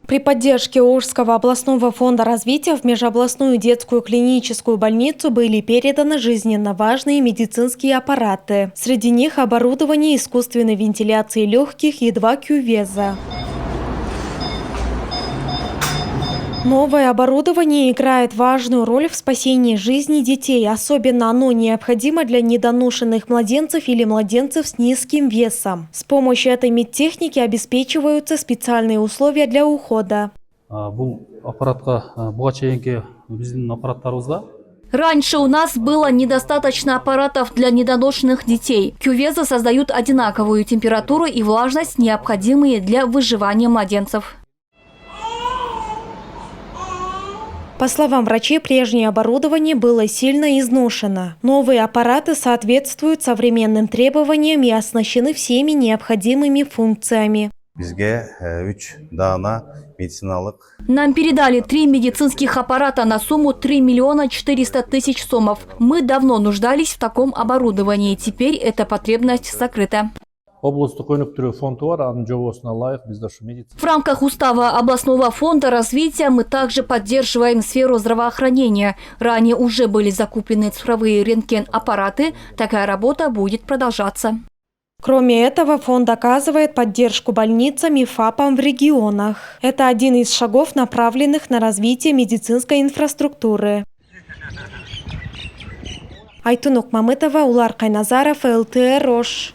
При поддержке Ожского областного фонда развития в межобластную детскую клиническую больницу были переданы жизненно важные медицинские аппараты. Среди них оборудование искусственной вентиляции легких и 2 кювеза. Новое оборудование играет важную роль в спасении жизни детей. Особенно оно необходимо для недоношенных младенцев или младенцев с низким весом. С помощью этой медтехники обеспечиваются специальные условия для ухода. Раньше у нас было недостаточно аппаратов для недоношенных детей. Кювезы создают одинаковую температуру и влажность, необходимые для выживания младенцев. По словам врачей, прежнее оборудование было сильно изношено. Новые аппараты соответствуют современным требованиям и оснащены всеми необходимыми функциями. Нам передали 3 медицинских аппарата на сумму 3 миллиона 400 тысяч сомов. Мы давно нуждались в таком оборудовании. Теперь эта потребность закрыта. В рамках устава областного фонда развития мы также поддерживаем сферу здравоохранения. Ранее уже были закуплены цифровые рентген-аппараты. Такая работа будет продолжаться. Кроме этого, фонд оказывает поддержку больницам и ФАПам в регионах. Это один из шагов, направленных на развитие медицинской инфраструктуры. Айтунук Мамытова, Улар Кайназаров, ЛТР Ош.